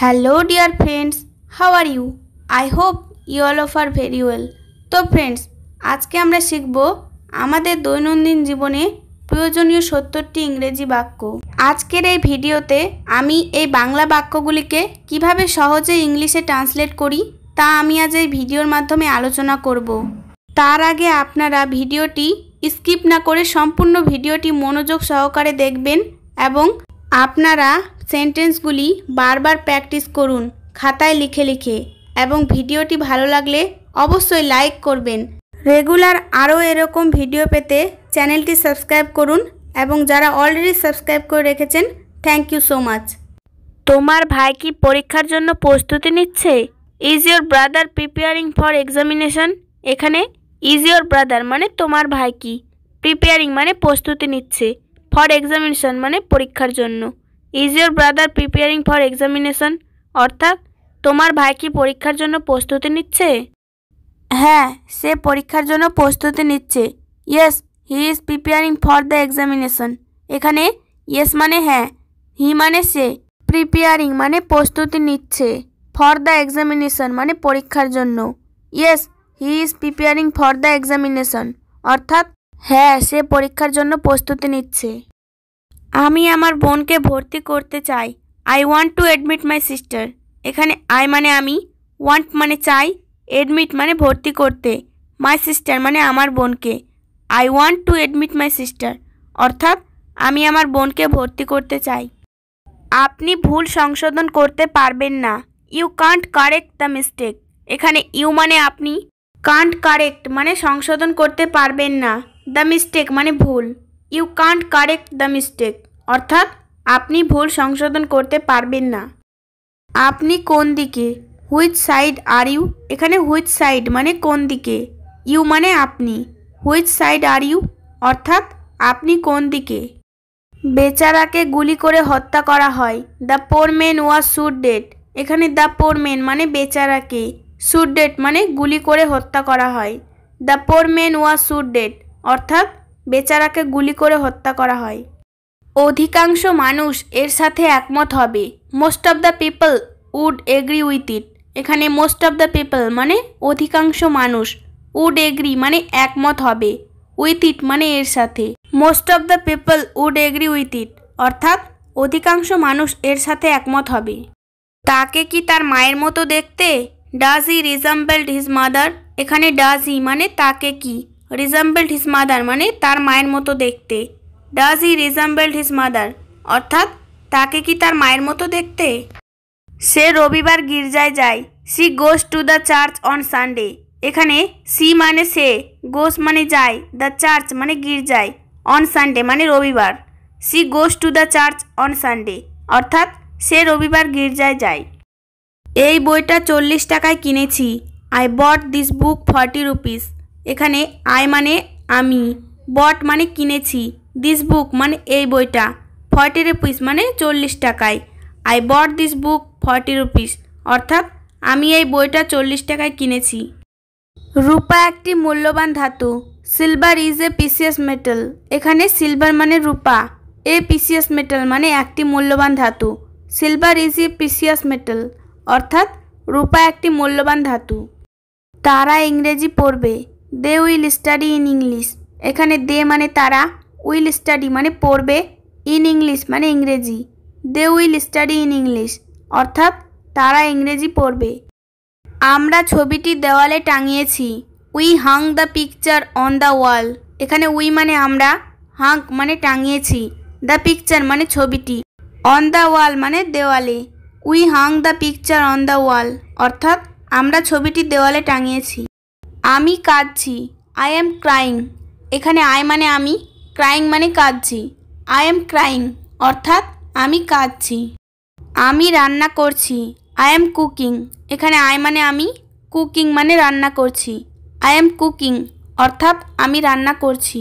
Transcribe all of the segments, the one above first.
Hello dear friends, how are you? I hope you all of are very well. তো friends, আজকে আমরা শিখব আমাদের দৈনন্দিন জীবনে প্রয়োজনীয় 70টি ইংরেজি বাক্য। আজকের এই ভিডিওতে আমি এই বাংলা বাক্যগুলিকে কিভাবে সহজে ইংলিশে ট্রান্সলেট করি তা আমি আজ এই ভিডিওর মাধ্যমে আলোচনা করব। তার আগে আপনারা ভিডিওটি স্কিপ না করে সম্পূর্ণ ভিডিওটি মনোযোগ সহকারে দেখবেন এবং আপনারা সেন্টেন্সগুলি বারবার প্র্যাকটিস করুন খাতায় লিখে লিখে এবং ভিডিওটি ভালো লাগলে অবশ্যই লাইক করবেন। রেগুলার আরও এরকম ভিডিও পেতে চ্যানেলটি সাবস্ক্রাইব করুন এবং যারা অলরেডি সাবস্ক্রাইব করে রেখেছেন থ্যাংক ইউ সো মাচ। তোমার ভাই কি পরীক্ষার জন্য প্রস্তুতি নিচ্ছে? Is your brother preparing for examination? এখানে ইজ ইয়োর ব্রাদার মানে তোমার ভাই কি, প্রিপেয়ারিং মানে প্রস্তুতি নিচ্ছে, ফর এক্সামিনেশন মানে পরীক্ষার জন্য। Is your brother preparing for examination অর্থাৎ তোমার ভাই কি পরীক্ষার জন্য প্রস্তুতি নিচ্ছে? হ্যাঁ, সে পরীক্ষার জন্য প্রস্তুতি নিচ্ছে। Yes, he is preparing for the examination. এখানে ইয়েস মানে হ্যাঁ, হি মানে সে, প্রিপেয়ারিং মানে প্রস্তুতি নিচ্ছে, ফর দ্য এক্সামিনেশন মানে পরীক্ষার জন্য। Yes, he is preparing for the examination অর্থাৎ হ্যাঁ, সে পরীক্ষার জন্য প্রস্তুতি নিচ্ছে। আমি আমার বোনকে ভর্তি করতে চাই। I want to admit my sister. এখানে আই মানে আমি, ওয়ান্ট মানে চাই, অ্যাডমিট মানে ভর্তি করতে, মাই সিস্টার মানে আমার বোনকে। I want to admit my sister অর্থাৎ আমি আমার বোনকে ভর্তি করতে চাই। আপনি ভুল সংশোধন করতে পারবেন না। You can't correct the mistake. এখানে ইউ মানে আপনি, কান্ট কারেক্ট মানে সংশোধন করতে পারবেন না, দ্য মিস্টেক মানে ভুল। You can't correct the mistake অর্থাৎ আপনি ভুল সংশোধন করতে পারবেন না। আপনি কোন দিকে? Which side are you? এখানে হুইচ সাইড মানে কোন দিকে, ইউ মানে আপনি, হুইচ সাইড আর ইউ অর্থাৎ আপনি কোন দিকে। বেচারাকে গুলি করে হত্যা করা হয়। The poor man was shoot dead. এখানে দ্য পোর ম্যান মানে বেচারাকে, শুট ডেড মানে গুলি করে হত্যা করা হয়। The poor man was shoot dead অর্থাৎ বেচারাকে গুলি করে হত্যা করা হয়। অধিকাংশ মানুষ এর সাথে একমত হবে। Most of the people would agree with it. এখানে মোস্ট অফ দ্য পিপল মানে অধিকাংশ মানুষ, উড এগ্রি মানে একমত হবে, উইথ ইট মানে এর সাথে। Most of the people would agree with it অর্থাৎ অধিকাংশ মানুষ এর সাথে একমত হবে। তাকে কি তার মায়ের মতো দেখতে? Does he resembled his mother? এখানে ডাজ হি মানে তাকে কি, রিজেম্বলড হিজ মাদার মানে তার মায়ের মতো দেখতে। Does he resembled his mother অর্থাৎ তাকে কি তার মায়ের মতো দেখতে? সে রবিবার গির্জায় যায়। She goes to the church on Sunday. এখানে সি মানে সে, গোস মানে যায়, দ্য চার্চ মানে গির্জায়, অন সানডে মানে রবিবার। She goes to the church on Sunday অর্থাৎ সে রবিবার গির্জায় যায়। এই বইটা 40 টাকায় কিনেছি। I bought this book 40 rupees. এখানে আই মানে আমি, বট মানে কিনেছি, দিস বুক মানে এই বইটা, 40 রুপিস মানে 40 টাকায়। I bought this book 40 rupees অর্থাৎ আমি এই বইটা 40 টাকায় কিনেছি। রূপা একটি মূল্যবান ধাতু। Silver is a precious metal. এখানে সিলভার মানে রূপা, এ প্রিসিয়াস মেটাল মানে একটি মূল্যবান ধাতু। Silver is a precious metal অর্থাৎ রূপা একটি মূল্যবান ধাতু। তারা ইংরেজি পড়বে। They will study in English. এখানে দে মানে তারা, উইল স্টাডি মানে পড়বে, ইন ইংলিশ মানে ইংরেজি। They will study in English অর্থাৎ তারা ইংরেজি পড়বে। আমরা ছবিটি দেওয়ালে টাঙিয়েছি। We hang the picture on the wall. এখানে উই মানে আমরা, হাং মানে টাঙিয়েছি, দ্য পিকচার মানে ছবিটি, অন দ্য ওয়াল মানে দেওয়ালে। We hang the picture on the wall অর্থাৎ আমরা ছবিটি দেওয়ালে টাঙিয়েছি। আমি কাঁদছি। I am crying. এখানে আই মানে আমি, ক্রাইং মানে কাঁদছি, আই এম ক্রাইং অর্থাৎ আমি কাঁদছি। আমি রান্না করছি। I am cooking. এখানে আই মানে আমি, কুকিং মানে রান্না করছি, আই এম কুকিং অর্থাৎ আমি রান্না করছি।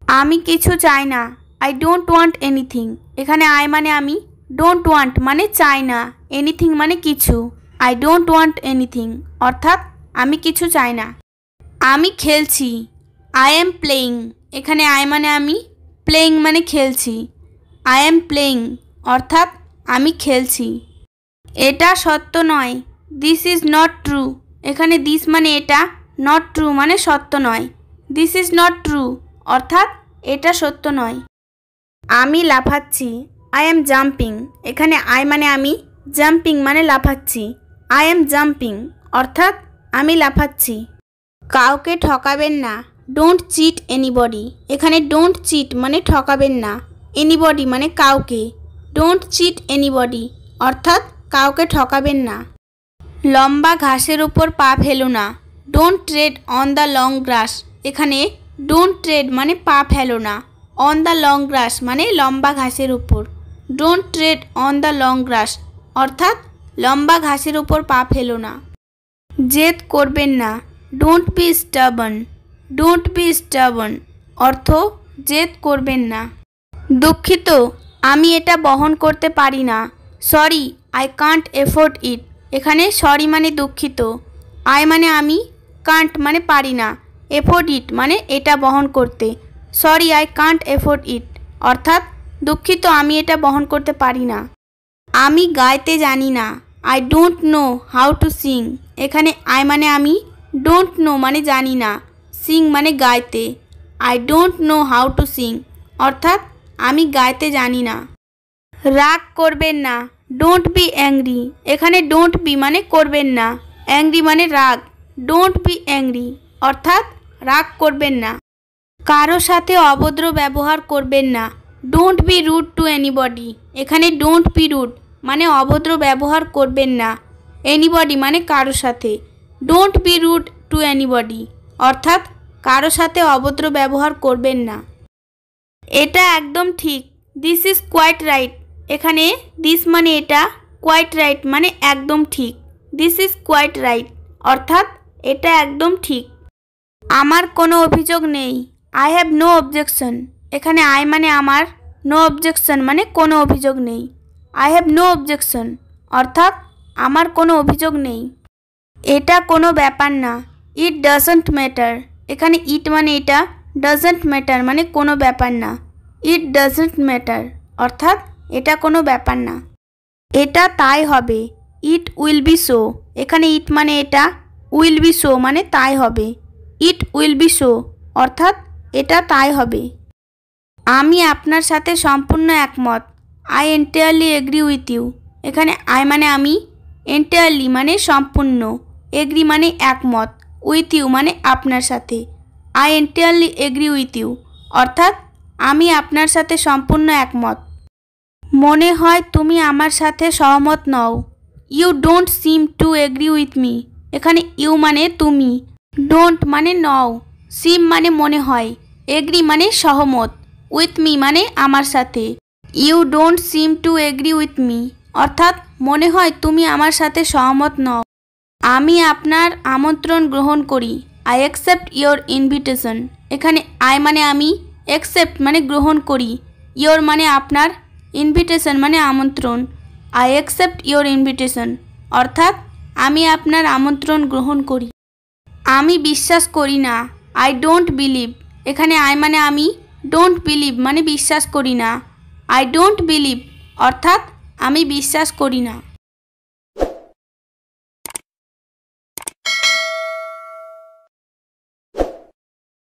আমি কিছু চাই না। I don't want anything. এখানে আই মানে আমি, ডোন্ট ওয়ান্ট মানে চাই না, এনিথিং মানে কিছু, আই ডোন্ট ওয়ান্ট এনিথিং অর্থাৎ আমি কিছু চাই না। আমি খেলছি। I am playing. এখানে আই মানে আমি, প্লেয়িং মানে খেলছি, আই এম প্লেয়িং অর্থাৎ আমি খেলছি। এটা সত্য নয়। This is not true. এখানে দিস মানে এটা, নট ট্রু মানে সত্য নয়। দিস ইজ নট ট্রু অর্থাৎ এটা সত্য নয়। আমি লাফাচ্ছি। I am jumping. এখানে আই মানে আমি, জাম্পিং মানে লাফাচ্ছি। আই এম জাম্পিং অর্থাৎ আমি লাফাচ্ছি। কাউকে ঠকাবেন না। Don't cheat anybody. এখানে ডোন্ট চিট মানে ঠকাবেন না, এনিবডি মানে কাউকে। ডোন্ট চিট এনিবডি অর্থাৎ কাউকে ঠকাবেন না। লম্বা ঘাসের উপর পা ফেলো না। Don't tread on the long grass. এখানে ডোন্ট ট্রেড মানে পা ফেলো না, অন দ্য লং গ্রাস মানে লম্বা ঘাসের উপর। Don't tread on the long grass অর্থাৎ লম্বা ঘাসের উপর পা ফেলো না। জেদ করবেন না। Don't B স্টাবন। ডোন্ট বি স্টাবন অর্থ জেদ করবেন না। দুঃখিত, আমি এটা বহন করতে পারি না। সরি, আই কান্ট এফোর্ড ইট। এখানে সরি মানে দুঃখিত, আই মানে আমি, কান্ট মানে পারি না, এফোর্ড ইট মানে এটা বহন করতে। সরি আই কান্ট এফোর্ড ইট অর্থাৎ দুঃখিত আমি এটা বহন করতে পারি না। আমি গাইতে জানি না। I don't know how to Singh. এখানে আই মানে আমি, ডোন্ট নো মানে জানি না, সিং মানে গাইতে। I don't know how to Singh অর্থাৎ আমি গাইতে জানি না। রাগ করবেন না। Don't B angry. এখানে ডোন্ট বি মানে করবেন না, অ্যাংরি মানে রাগ। ডোন্ট বি অ্যাংরি অর্থাৎ রাগ করবেন না। কারো সাথে অভদ্র ব্যবহার করবেন না। Don't be rude to anybody. এখানে ডোন্ট বি রুড মানে অভদ্র ব্যবহার করবেন না, এনিবডি মানে কারো সাথে। Don't be rude to anybody অর্থাৎ কারো সাথে অভদ্র ব্যবহার করবেন না। এটা একদম ঠিক। This is quite right. এখানে দিস মানে এটা, কোয়াইট রাইট মানে একদম ঠিক। দিস ইজ কোয়াইট রাইট অর্থাৎ এটা একদম ঠিক। আমার কোনো অভিযোগ নেই। I have no objection. এখানে আই মানে আমার, নো অবজেকশন মানে কোনো অভিযোগ নেই। আই হ্যাভ নো অবজেকশন অর্থাৎ আমার কোনো অভিযোগ নেই। এটা কোনো ব্যাপার না। It doesn't matter. এখানে ইট মানে এটা, ডাজন্ট ম্যাটার মানে কোনো ব্যাপার না। ইট ডাজন্ট ম্যাটার অর্থাৎ এটা কোনো ব্যাপার না। এটা তাই হবে। It will be so. এখানে ইট মানে এটা, উইল বি সো মানে তাই হবে। ইট উইল বি সো অর্থাৎ এটা তাই হবে। আমি আপনার সাথে সম্পূর্ণ একমত। I entirely agree with you. এখানে আই মানে আমি, এন্টায়ারলি মানে সম্পূর্ণ, এগ্রি মানে একমত, উইথ ইউ মানে আপনার সাথে। I entirely agree with you অর্থাৎ আমি আপনার সাথে সম্পূর্ণ একমত। মনে হয় তুমি আমার সাথে সহমত নও। You don't seem to agree with me. এখানে ইউ মানে তুমি, ডোন্ট মানে নও, সিম মানে মনে হয়, এগ্রি মানে সহমত, উইথ মি মানে আমার সাথে। You don't seem to agree with me অর্থাৎ মনে হয় তুমি আমার সাথে সহমত নও। আমি আপনার আমন্ত্রণ গ্রহণ করি। I accept your invitation. এখানে আই মানে আমি, অ্যাকসেপ্ট মানে গ্রহণ করি, ইয়োর মানে আপনার, ইনভিটেশন মানে আমন্ত্রণ। আই অ্যাকসেপ্ট ইয়োর ইনভিটেশন অর্থাৎ আমি আপনার আমন্ত্রণ গ্রহণ করি। আমি বিশ্বাস করি না। I don't believe. এখানে আই মানে আমি, ডোন্ট বিলিভ মানে বিশ্বাস করি না। আই ডোন্ট বিলিভ অর্থাৎ আমি বিশ্বাস করি না।